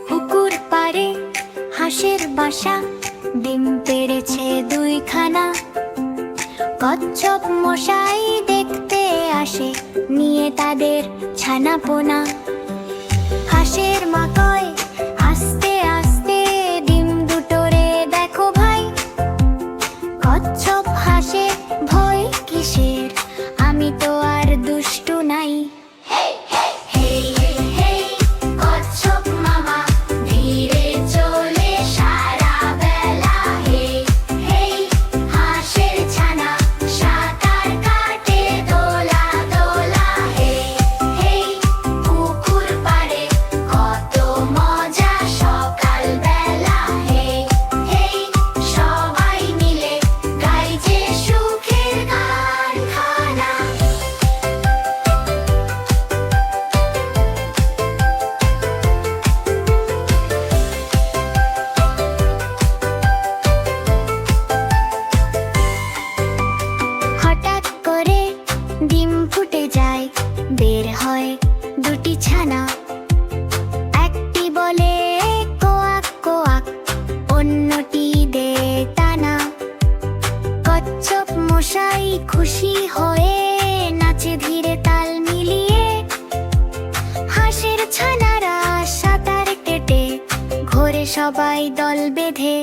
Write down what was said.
পুকুর পাড়ে হাঁসের বাসা, ডিম পেড়েছে দুইখানা। কচ্ছপ মশাই দেখতে আসে, নিয়ে তাদের ছানাপোনা। হাঁসের মা কয়, আস্তে আস্তে ডিম দুটো রে দেখো ভাই। কচ্ছপ হাসে, ভয় কিসের, আমি তো আর দুষ্টু নাই। হেই হেই কচ্ছপ মামা, ধীরে চলে সারা বেলা। হেই হেই হাঁসের ছানা, সাঁতার কাটে দোলা দোলা। হেই হেই পুকুর পাড়ে কত মজা সকাল বেলা। হেই হেই সবাই মিলে গাই যে সুখের কারখানা। হঠাৎ করে ডিম ফুটে যায়, বের হয় দুটি ছানা। একটি বলে কোয়াক কোয়াক, অন্যটি দে টানা। কচ্ছপ মশাই খুশি হয়ে নাচে ধীরে তাল মিলিয়ে। হাঁসের ছানারা সাঁতার কেটে ঘোরে সবাই দল বেঁধে।